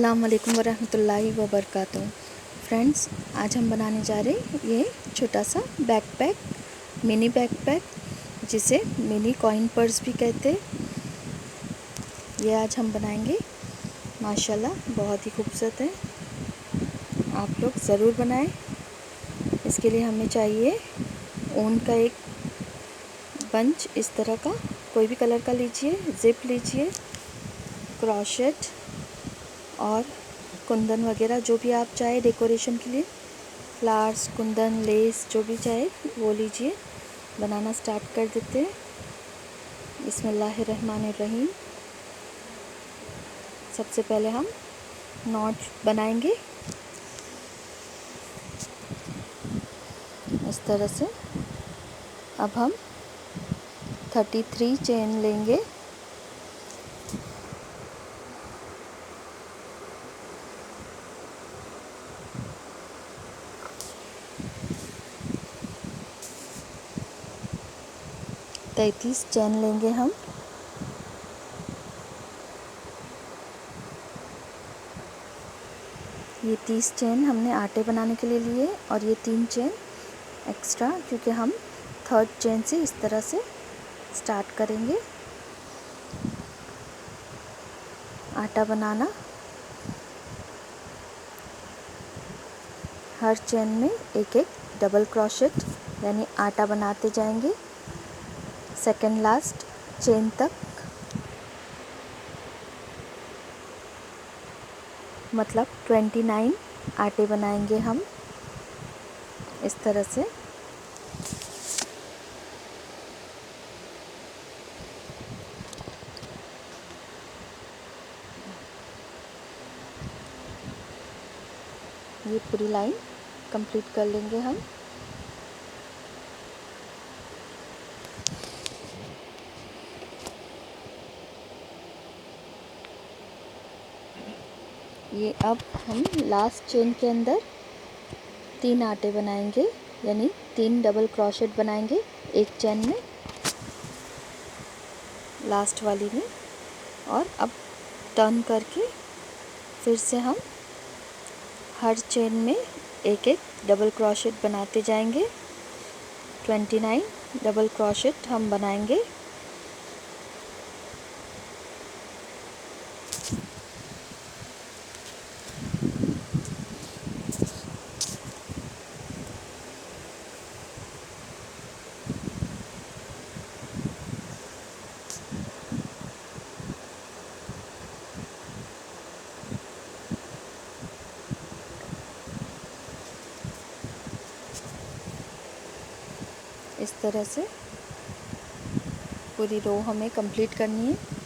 अस्सलाम वालेकुम वरहमतुल्लाहि वबरकातुहू। फ्रेंड्स, आज हम बनाने जा रहे हैं ये छोटा सा बैकपैक, मिनी बैकपैक, जिसे मिनी कॉइन पर्स भी कहते हैं। ये आज हम बनाएंगे। माशाल्लाह बहुत ही खूबसूरत है, आप लोग ज़रूर बनाएं। इसके लिए हमें चाहिए ऊन का एक बंच, इस तरह का कोई भी कलर का लीजिए, ज़िप लीजिए, क्रोशेट और कुंदन वगैरह जो भी आप चाहे डेकोरेशन के लिए, फ्लावर्स, कुंदन, लेस जो भी चाहे वो लीजिए। बनाना स्टार्ट कर देते हैं। बिस्मिल्लाहिर्रहमानिर्रहीम। सबसे पहले हम नॉट बनाएंगे इस तरह से। अब हम 33 चेन लेंगे। तैंतीस चेन लेंगे हम। ये 30 चेन हमने आटे बनाने के लिए लिए और ये 3 चेन एक्स्ट्रा, क्योंकि हम थर्ड चेन से इस तरह से स्टार्ट करेंगे आटा बनाना। हर चेन में एक एक डबल क्रोशेट यानी आटा बनाते जाएंगे सेकंड लास्ट चेन तक, मतलब 29 आटे बनाएंगे हम इस तरह से। ये पूरी लाइन कंप्लीट कर लेंगे हम। ये अब हम लास्ट चेन के अंदर 3 आटे बनाएंगे, यानी 3 डबल क्रोशेट बनाएंगे एक चेन में, लास्ट वाली में। और अब टर्न करके फिर से हम हर चेन में एक एक डबल क्रोशेट बनाते जाएंगे। 29 डबल क्रोशेट हम बनाएंगे। इस तरह से पूरी रो हमें कंप्लीट करनी है।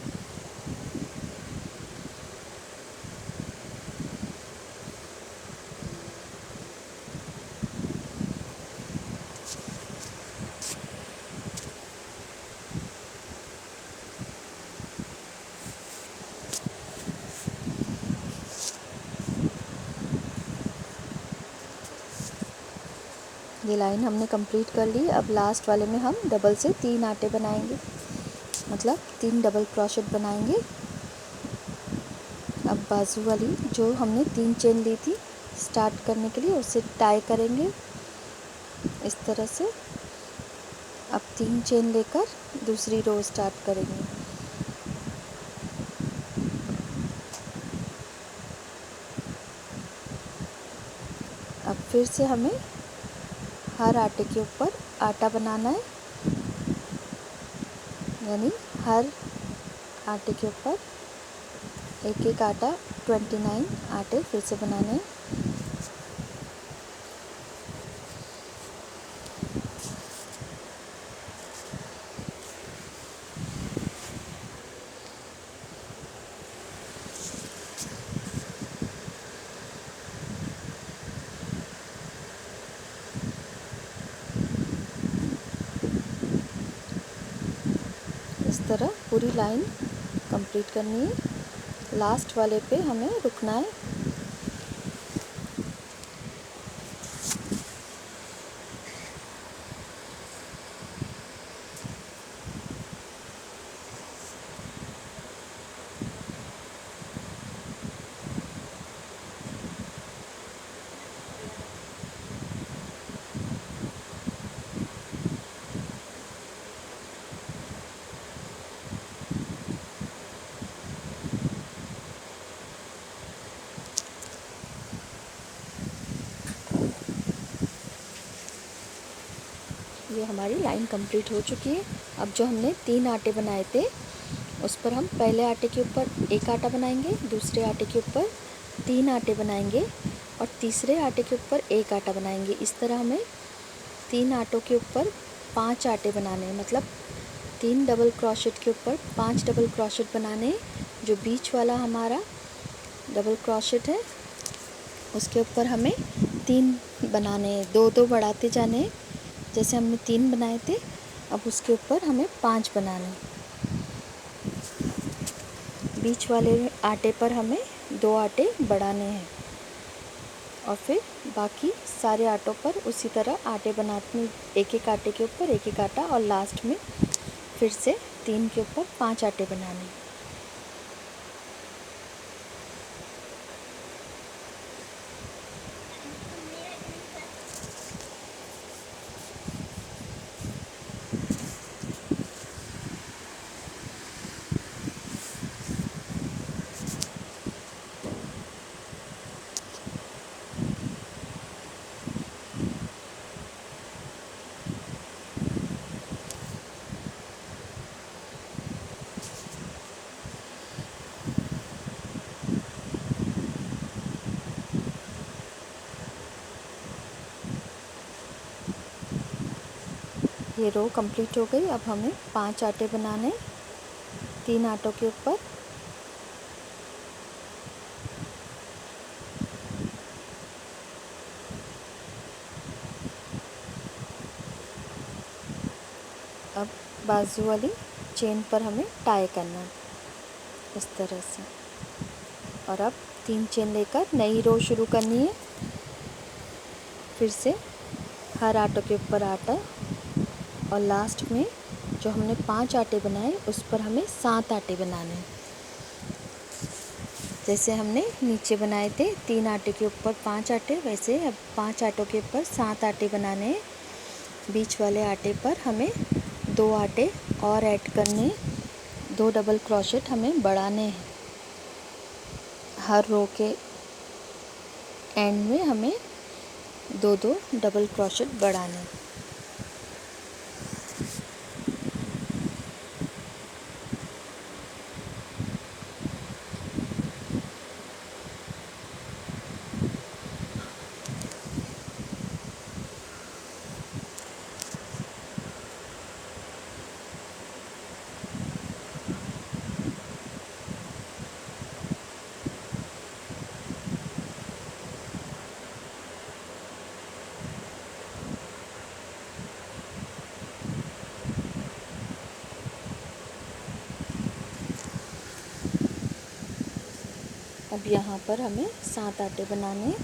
ये लाइन हमने कंप्लीट कर ली। अब लास्ट वाले में हम डबल से 3 आटे बनाएंगे, मतलब 3 डबल क्रोशेट बनाएंगे। अब बाजू वाली जो हमने 3 चेन ली थी स्टार्ट करने के लिए, उसे टाई करेंगे इस तरह से। अब 3 चेन लेकर दूसरी रो स्टार्ट करेंगे। अब फिर से हमें हर आटे के ऊपर आटा बनाना है, यानी हर आटे के ऊपर एक एक आटा, 29 आटे फिर से बनाने हैं। इस तरह पूरी लाइन कंप्लीट करनी है। लास्ट वाले पे हमें रुकना है। हमारी लाइन कंप्लीट हो चुकी है। अब जो हमने 3 आटे बनाए थे उस पर हम पहले आटे के ऊपर एक आटा बनाएंगे, दूसरे आटे के ऊपर 3 आटे बनाएंगे और तीसरे आटे के ऊपर एक आटा बनाएंगे। इस तरह हमें 3 आटों के ऊपर 5 आटे बनाने हैं, मतलब 3 डबल क्रोशेट के ऊपर 5 डबल क्रोशेट बनाने हैं। जो बीच वाला हमारा डबल क्रोशेट है उसके ऊपर हमें 3 बनाने हैं, 2-2 बढ़ाते जाने हैं। जैसे हमने 3 बनाए थे, अब उसके ऊपर हमें 5 बनाने हैं। बीच वाले आटे पर हमें 2 आटे बढ़ाने हैं और फिर बाकी सारे आटों पर उसी तरह आटे बनाते, एक एक आटे के ऊपर एक एक आटा, और लास्ट में फिर से 3 के ऊपर 5 आटे बनाने हैं। ये रो कंप्लीट हो गई। अब हमें 5 आटे बनाने, 3 आटों के ऊपर। अब बाजू वाली चेन पर हमें टाई करना है इस तरह से, और अब 3 चेन लेकर नई रो शुरू करनी है। फिर से हर आटों के ऊपर आटा, और लास्ट में जो हमने 5 आटे बनाए उस पर हमें 7 आटे बनाने हैं। जैसे हमने नीचे बनाए थे 3 आटे के ऊपर 5 आटे, वैसे अब 5 आटों के ऊपर 7 आटे बनाने हैं। बीच वाले आटे पर हमें 2 आटे और ऐड करने, 2 डबल क्रोशेट हमें बढ़ाने हैं। हर रो के एंड में हमें 2-2 डबल क्रोशेट बढ़ाने हैं। अब यहाँ पर हमें 7 आटे बनाने हैं।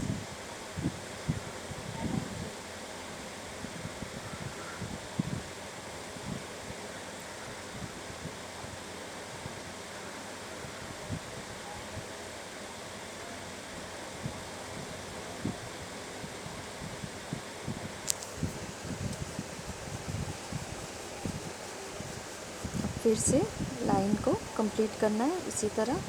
फिर से लाइन को कंप्लीट करना है इसी तरह।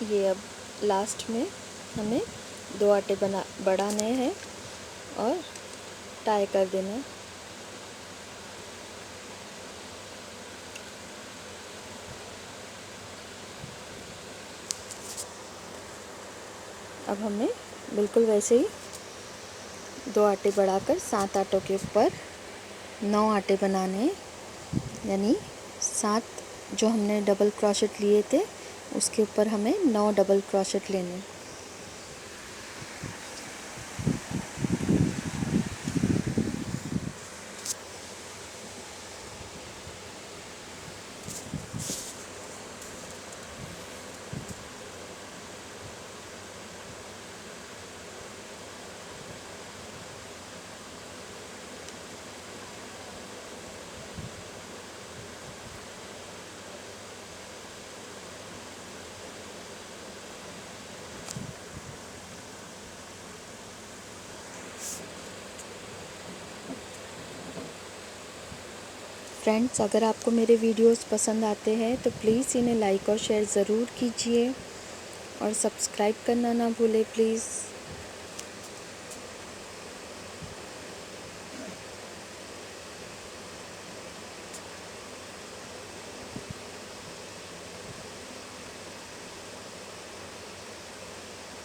ये अब लास्ट में हमें 2 आटे बढ़ाने हैं और टाई कर देना है। अब हमें बिल्कुल वैसे ही 2 आटे बढ़ाकर 7 आटों के ऊपर 9 आटे बनाने हैं, यानी 7 जो हमने डबल क्रोशेट लिए थे उसके ऊपर हमें 9 डबल क्रोशेट लेने हैं। फ्रेंड्स, अगर आपको मेरे वीडियोस पसंद आते हैं तो प्लीज़ इन्हें लाइक और शेयर ज़रूर कीजिए और सब्सक्राइब करना ना भूलें प्लीज़।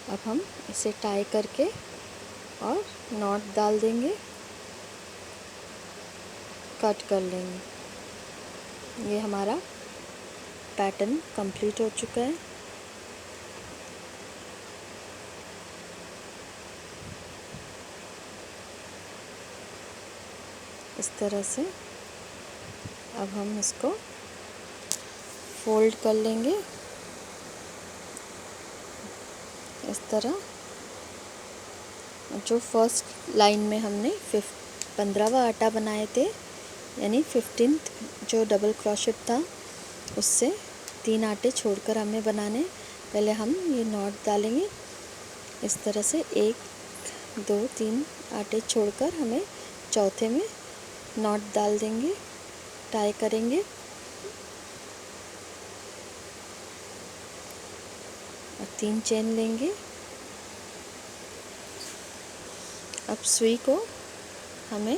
अब हम इसे टाई करके और नॉट डाल देंगे, कट कर लेंगे। ये हमारा पैटर्न कंप्लीट हो चुका है। इस तरह से अब हम इसको फोल्ड कर लेंगे इस तरह। जो फर्स्ट लाइन में हमने 15वां आटा बनाए थे, यानी 15th जो डबल क्रोशेट था उससे 3 आटे छोड़कर हमें बनाने। पहले हम ये नॉट डालेंगे इस तरह से, 1 2 3 आटे छोड़कर हमें चौथे में नॉट डाल देंगे, टाई करेंगे और 3 चेन लेंगे। अब सुई को हमें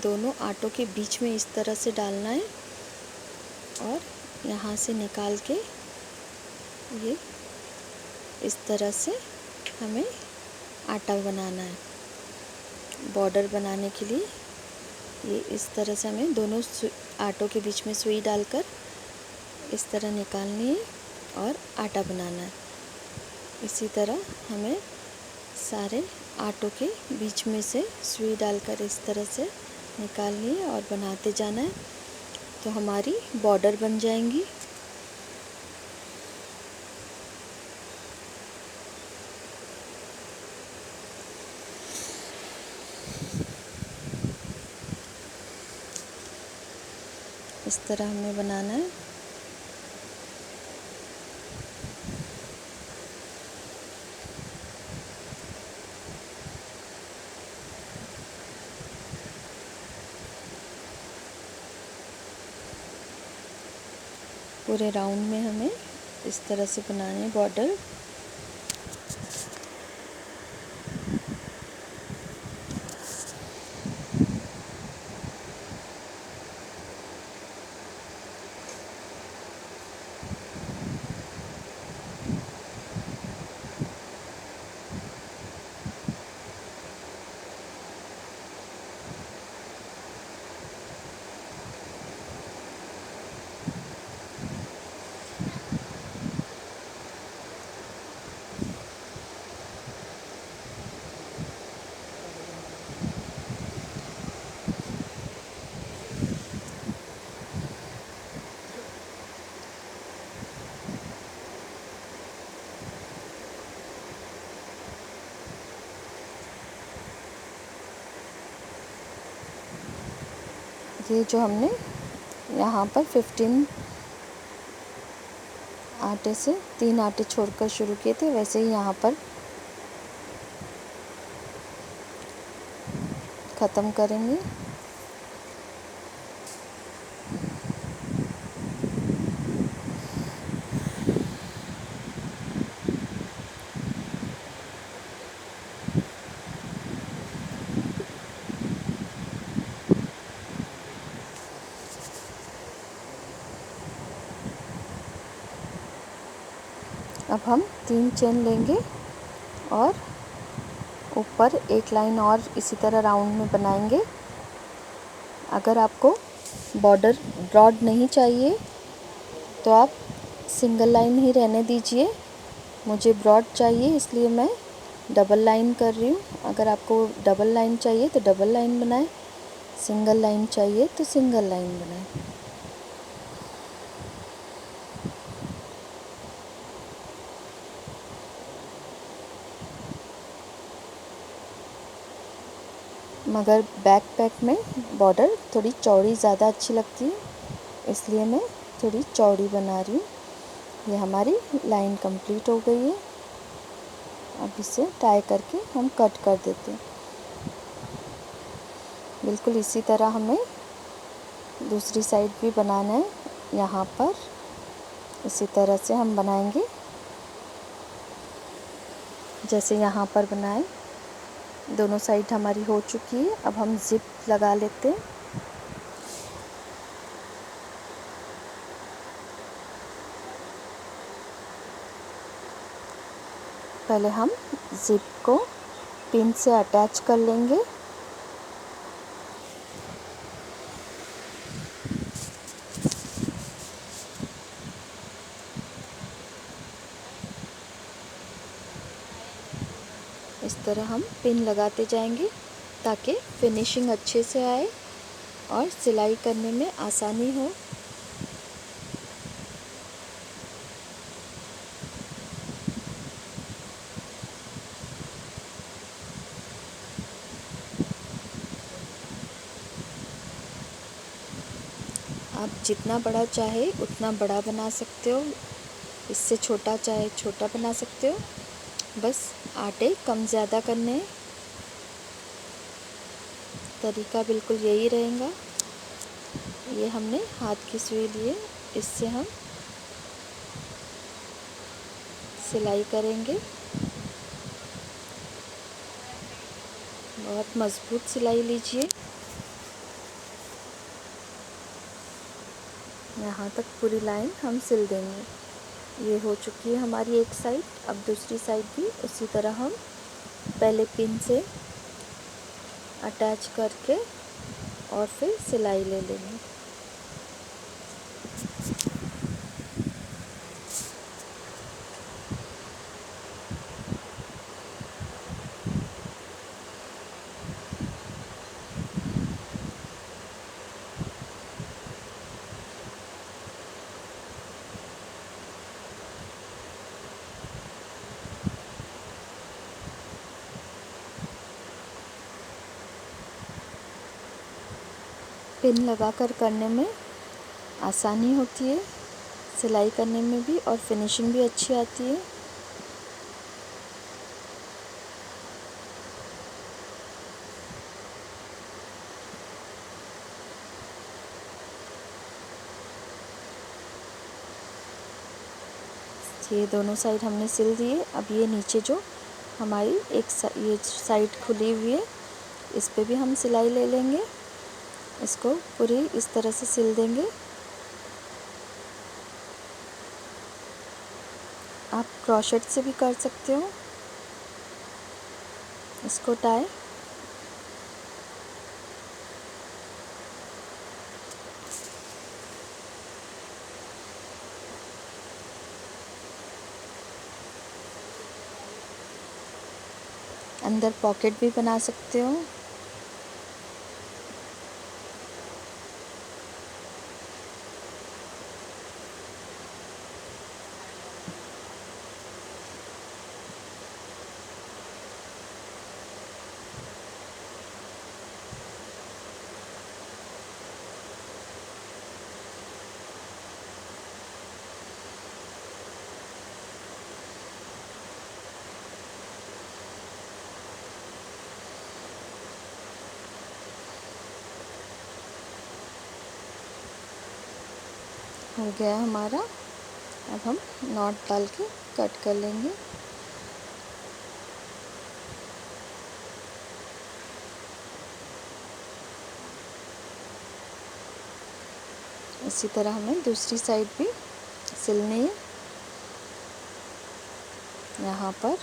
दोनों आटों के बीच में इस तरह से डालना है और यहाँ से निकाल के ये इस तरह से हमें आटा बनाना है। बॉर्डर बनाने के लिए ये इस तरह से हमें दोनों आटों के बीच में सुई डालकर इस तरह निकालनी है और आटा बनाना है। इसी तरह हमें सारे आटों के बीच में से सुई डालकर इस तरह से निकालनी है और बनाते जाना है, तो हमारी बॉर्डर बन जाएंगी। इस तरह हमें बनाना है। पूरे राउंड में हमें इस तरह से बनाना है बॉर्डर। ये जो हमने यहाँ पर 15 आटे से 3 आटे छोड़कर शुरू किए थे, वैसे ही यहाँ पर ख़त्म करेंगे। अब हम 3 चेन लेंगे और ऊपर एक लाइन और इसी तरह राउंड में बनाएंगे। अगर आपको बॉर्डर ब्रॉड नहीं चाहिए तो आप सिंगल लाइन ही रहने दीजिए। मुझे ब्रॉड चाहिए इसलिए मैं डबल लाइन कर रही हूँ। अगर आपको डबल लाइन चाहिए तो डबल लाइन बनाएं, सिंगल लाइन चाहिए तो सिंगल लाइन बनाएं। मगर बैकपैक में बॉर्डर थोड़ी चौड़ी ज़्यादा अच्छी लगती है, इसलिए मैं थोड़ी चौड़ी बना रही हूँ। ये हमारी लाइन कंप्लीट हो गई है। अब इसे टाई करके हम कट कर देते हैं। बिल्कुल इसी तरह हमें दूसरी साइड भी बनाना है। यहाँ पर इसी तरह से हम बनाएंगे जैसे यहाँ पर बनाए। दोनों साइड हमारी हो चुकी है। अब हम जिप लगा लेते हैं। पहले हम जिप को पिन से अटैच कर लेंगे। इस तरह हम पिन लगाते जाएंगे ताकि फिनिशिंग अच्छे से आए और सिलाई करने में आसानी हो। आप जितना बड़ा चाहे उतना बड़ा बना सकते हो, इससे छोटा चाहे छोटा बना सकते हो। बस आटे कम ज़्यादा करने हैं। तरीका बिल्कुल यही रहेगा। ये हमने हाथ की सुई लिए, इससे हम सिलाई करेंगे। बहुत मज़बूत सिलाई लीजिए। यहाँ तक पूरी लाइन हम सिल देंगे। ये हो चुकी है हमारी एक साइड। अब दूसरी साइड भी उसी तरह हम पहले पिन से अटैच करके और फिर सिलाई ले लेंगे। पिन लगाकर करने में आसानी होती है, सिलाई करने में भी, और फिनिशिंग भी अच्छी आती है। ये दोनों साइड हमने सिल दिए। अब ये नीचे जो हमारी ये साइड खुली हुई है, इस पे भी हम सिलाई ले लेंगे। इसको पूरी इस तरह से सिल देंगे। आप क्रोशेट से भी कर सकते हो इसको टाई। अंदर पॉकेट भी बना सकते हो। हो गया हमारा। अब हम नॉट डाल के कट कर लेंगे। इसी तरह हमें दूसरी साइड भी सिलनी है। यहाँ पर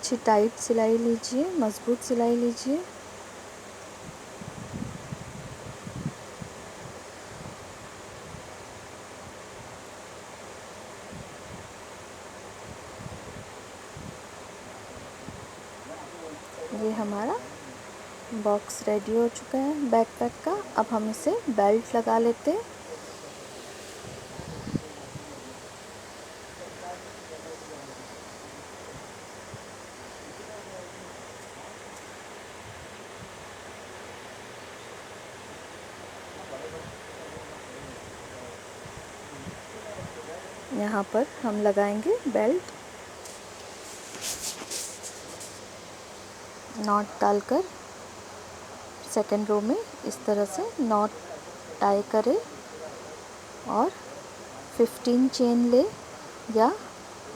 अच्छी टाइट सिलाई लीजिए, मज़बूत सिलाई लीजिए। ये हमारा बॉक्स रेडी हो चुका है बैकपैक का। अब हम इसे बेल्ट लगा लेते हैं। यहाँ पर हम लगाएंगे बेल्ट, नॉट डालकर सेकेंड रो में इस तरह से नॉट टाई करें और 15 चेन ले, या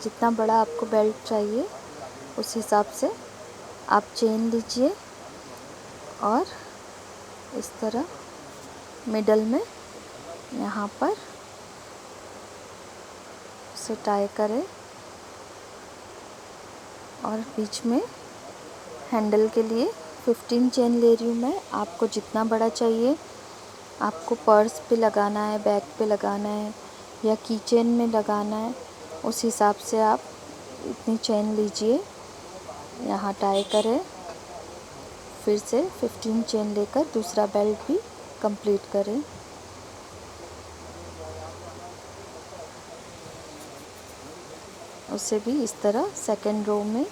जितना बड़ा आपको बेल्ट चाहिए उस हिसाब से आप चेन लीजिए और इस तरह मिडल में यहाँ पर से टाई करें और बीच में हैंडल के लिए 15 चेन ले रही हूँ मैं। आपको जितना बड़ा चाहिए, आपको पर्स पे लगाना है, बैग पे लगाना है या की चेन में लगाना है, उस हिसाब से आप इतनी चेन लीजिए। यहाँ टाई करें, फिर से 15 चेन लेकर दूसरा बेल्ट भी कंप्लीट करें। उसे भी इस तरह सेकेंड रो में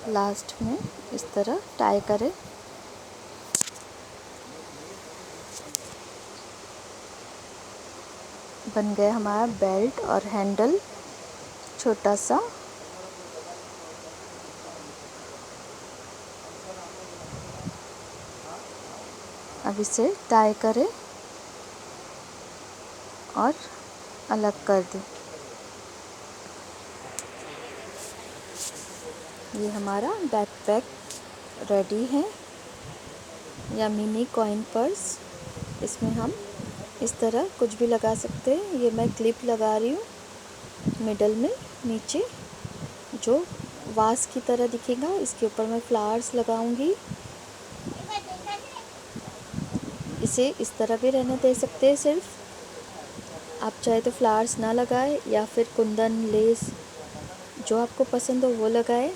लास्ट में इस तरह टाई करें। बन गया हमारा बेल्ट और हैंडल छोटा सा। अब इसे टाई करें और अलग कर दें। ये हमारा बैकपैक रेडी है, या मिनी कॉइन पर्स। इसमें हम इस तरह कुछ भी लगा सकते हैं। ये मैं क्लिप लगा रही हूँ मिडल में नीचे, जो वास की तरह दिखेगा। इसके ऊपर मैं फ्लावर्स लगाऊंगी। इसे इस तरह भी रहने दे सकते हैं सिर्फ। आप चाहे तो फ्लावर्स ना लगाए या फिर कुंदन, लेस, जो आपको पसंद हो वो लगाए।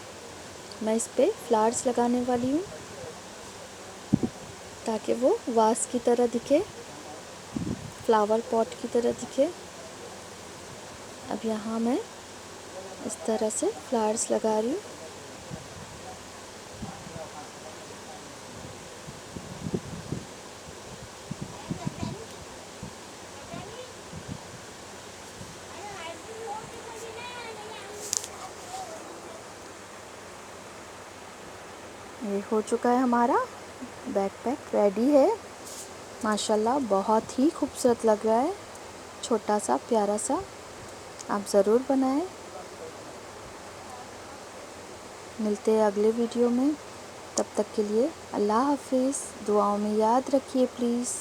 मैं इस पे फ्लावर्स लगाने वाली हूँ ताकि वो वास की तरह दिखे, फ्लावर पॉट की तरह दिखे। अब यहाँ मैं इस तरह से फ्लावर्स लगा रही हूँ। ये हो चुका है हमारा बैकपैक, रेडी है। माशाल्लाह बहुत ही खूबसूरत लग रहा है, छोटा सा प्यारा सा। आप ज़रूर बनाएं। मिलते हैं अगले वीडियो में, तब तक के लिए अल्लाह हाफिज़। दुआओं में याद रखिए प्लीज़।